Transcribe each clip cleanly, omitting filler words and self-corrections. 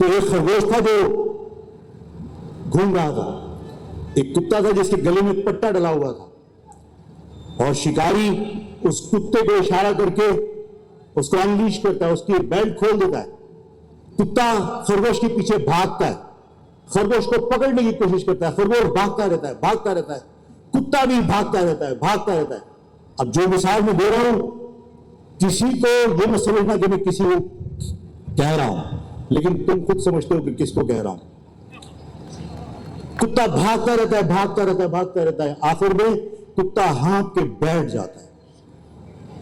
تو ایک خرگوش تھا جو گھوم رہا تھا، ایک کتا تھا جس کے گلے میں پٹا ڈلا ہوا تھا، اور شکاری اس کتے کو اشارہ کر کے اس کو انلیش کرتا ہے، اس کی بیلٹ کھول دیتا ہے۔ کتا خرگوش کے پیچھے بھاگتا ہے، خرگوش کو پکڑنے کی کوشش کرتا ہے، خرگوش بھاگتا رہتا ہے، بھاگتا رہتا ہے، کتا بھی بھاگتا رہتا ہے، بھاگتا رہتا ہے۔ اب جو مثال میں دے رہا ہوں، کسی کو یہ مت سمجھنا کہ میں کسی کو کہہ رہا ہوں، لیکن تم خود سمجھتے ہو کہ کس کو کہہ رہا ہوں۔ کتا بھاگتا رہتا ہے، بھاگتا رہتا ہے، بھاگتا رہتا ہے، آخر میں کتا ہانپ کے بیٹھ جاتا ہے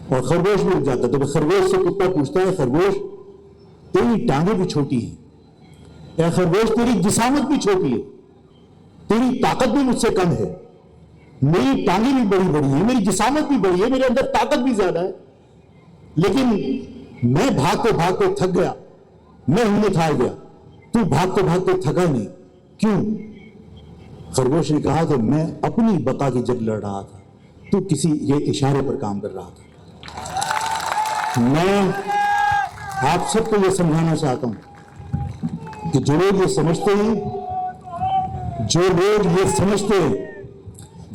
اور خرگوش بھی رک جاتا ہے۔ تو خرگوش سے کتا پوچھتا ہے، خرگوش تیری ٹانگیں بھی چھوٹی ہیں، اے خرگوش تیری جسامت بھی چھوٹی ہے، تیری طاقت بھی مجھ سے کم ہے، میری ٹانگیں بھی بڑی بڑی ہیں، میری جسامت بھی بڑی ہے، میرے اندر طاقت بھی زیادہ ہے، لیکن میں بھاگتے بھاگتے تھک گیا، میں ہمت ہار گیا، تو بھاگتے بھاگتے تھکا نہیں، کیوں؟ خرگوش نے کہا کہ میں اپنی بقا کی جنگ لڑ رہا تھا، تو کسی یہ اشارے پر کام کر رہا تھا۔ میں آپ سب کو یہ سمجھانا چاہتا ہوں کہ جو لوگ یہ سمجھتے ہیں، جو لوگ یہ سمجھتے ہیں،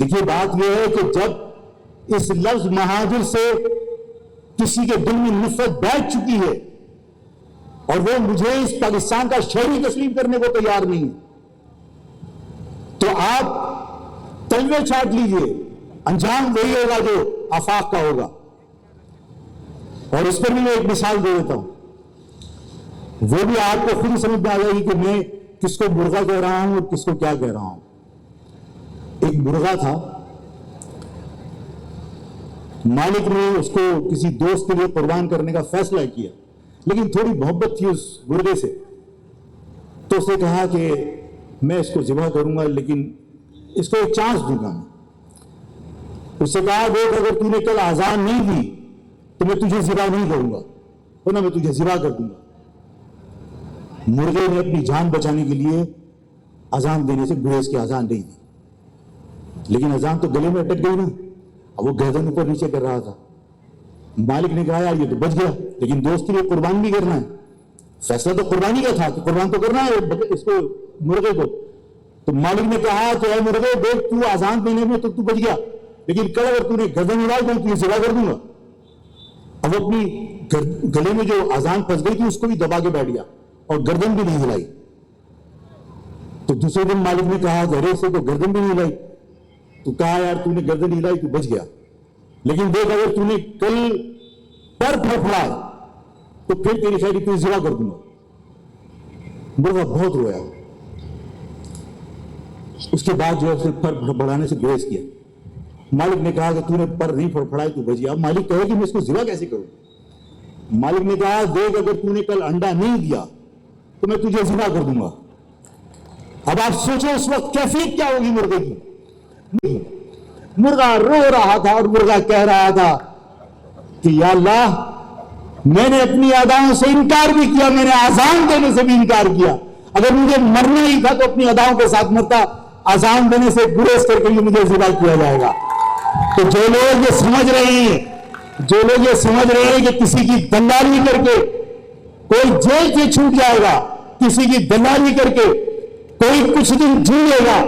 دیکھیے بات یہ ہے کہ جب اس لفظ مہاجر سے کسی کے دل میں نفرت بیٹھ چکی ہے اور وہ مجھے اس پاکستان کا شہری تسلیم کرنے کو تیار نہیں ہے، تو آپ تلوے چاٹ لیجئے، انجام وہی ہوگا جو آفاق کا ہوگا۔ اور اس پر بھی میں ایک مثال دے دیتا ہوں، وہ بھی آپ کو خود ہی سمجھ میں آ جائے گی کہ میں کس کو مرغا کہہ رہا ہوں اور کس کو کیا کہہ رہا ہوں۔ ایک مرغا تھا، مالک نے اس کو کسی دوست کے لیے قربان کرنے کا فیصلہ کیا، لیکن تھوڑی محبت تھی اس مرغے سے، تو اس نے کہا کہ میں اس کو ذبح کروں گا، لیکن اس کو ایک چانس دوں گا۔ اس سے کہا دیکھ اگر تو نے کل اذان نہیں دی تو میں تجھے ذبح نہیں کروں گا، ورنہ میں تجھے ذبح کر دوں گا۔ مرغے نے اپنی جان بچانے کے لیے اذان دینے سے گریز کی اذان نہیں دی، لیکن اذان تو گلے میں اٹک گئی نا، اب وہ گردن اوپر نیچے کر رہا تھا۔ مالک نے کہا یار یہ تو بچ گیا، لیکن دوست کے لیے قربان بھی کرنا ہے، فیصلہ تو قربانی کا تھا کہ قربان تو کرنا ہے اس کو، مرغے کو۔ تو مالک نے کہا کہ اے مرغے دیکھ تو اذان دینے میں تو بچ گیا، لیکن کل اگر تو نے گردن اڑائی تو تجھے ذبح کر دوں گا۔ اب اپنی گلے میں جو اذان پھنس گئی تھی اس کو بھی دبا کے بیٹھ گیا اور گردن بھی نہیں ہلائی۔ تو دوسرے دن مالک نے کہا کہ ارے سے تو گردن بھی نہیں ہلائی، تو کہا یار تو نے گردن ہلائی تو بچ گیا، لیکن دیکھ اگر تو نے کل پر پھڑپھڑائے تو پھر تیری خیری تجھے ذبح کر دوں گا۔ مرغا بہت رویا، اس کے بعد جو ہے اسے پر پھڑپھڑانے سے گریز کیا۔ مالک نے کہا کہ تو نے پر نہیں پھڑپھڑائی تو بچ گیا۔ اب مالک کہے کہ میں اس کو ذبح کیسے کروں؟ مالک نے کہا دیکھ اگر تو نے کل انڈا نہیں دیا تو میں تجھے ذبح کر دوں گا۔ اب آپ سوچیں اس وقت کیفیت کیا ہوگی مرغے کی۔ مرغا رو رہا تھا اور مرغا کہہ رہا تھا کہ یا اللہ میں نے اپنی اداؤں سے انکار بھی کیا، میں نے اذان دینے سے بھی انکار کیا، اگر مجھے مرنا ہی تھا تو اپنی اداؤں کے ساتھ مرتا، اذان دینے سے گریز کر کے مجھے ذبح کیا جائے گا۔ تو جو لوگ یہ سمجھ رہے ہیں، جو لوگ یہ سمجھ رہے ہیں کہ کسی کی دلالی کر کے کوئی جیل سے چھوٹ جائے گا، کسی کی دلالی کر کے کوئی کچھ دن جی لے گا،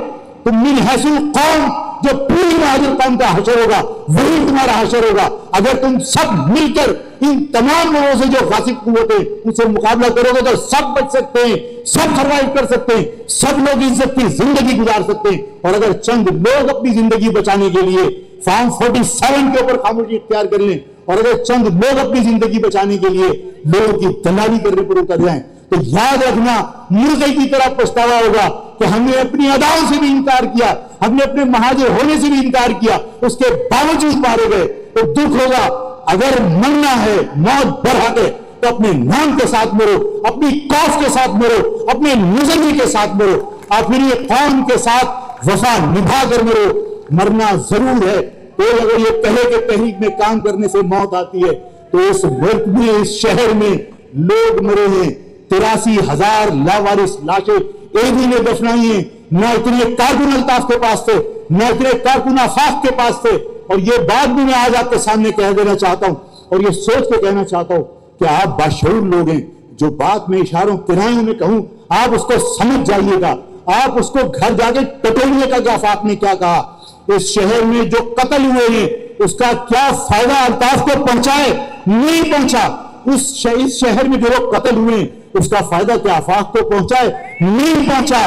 تو من حیث القوم جو پوری مہاجر قوم کا حشر ہوگا وہی تمہارا حشر ہوگا۔ اگر تم سب مل کر ان تمام لوگوں سے جو غاصب قوتیں ان سے مقابلہ کرو گے تو سب بچ سکتے ہیں، سب سروائیو کر سکتے ہیں، سب لوگ عزت کی زندگی گزار سکتے ہیں۔ اور اگر چند لوگ اپنی زندگی بچانے کے لیے فارم 47 کے اوپر خاموشی اختیار کر لیں، اور اگر چند لوگ اپنی زندگی بچانے کے لیے لوگوں کی دلالی کرنے پر اتر جائیں، تو یاد رکھنا مرغے کی طرح پچھتاوا ہوگا کہ ہم نے اپنی اداؤں سے بھی انکار کیا، ہم نے اپنے مہاجر ہونے سے بھی انکار کیا، اس کے باوجود مارے گئے۔ تو دکھ ہوگا، اگر مرنا ہے موت برحق ہے تو اپنے نام کے ساتھ مرو، اپنی قوف کے ساتھ مرو، اپنے نظریے کے ساتھ مرو، اپنی قوم کے ساتھ وفا نبھا کر مرو۔ مرنا ضرور ہے، تو اگر یہ کہے کہ تحریک میں کام کرنے سے موت آتی ہے، تو اس ملک میں اس شہر میں لوگ مرے ہیں، 83,000 لاوارث لاشیں ایڈی نے دفنائی ہیں، نہ اتنے کارکن الطاف کے پاس تھے، نہ اتنے کارکن آفاق کے پاس تھے۔ اور یہ بات بھی میں آج آپ کے سامنے کہہ دینا چاہتا ہوں اور یہ سوچ کے کہنا چاہتا ہوں کہ آپ باشعور لوگ ہیں، جو بات میں اشاروں کنایوں میں کہوں آپ اس کو سمجھ جائیے گا. آپ اس کو گھر جا کے ٹٹولیے گا کہ آفاق نے کیا کہا. اس شہر میں جو قتل ہوئے ہیں اس کا کیا فائدہ الطاف کو پہنچائے؟ نہیں پہنچا. اس شہر میں جو لوگ قتل ہوئے ہیں اس کا فائدہ کیا آفاق کو پہنچائے؟ نہیں پہنچا.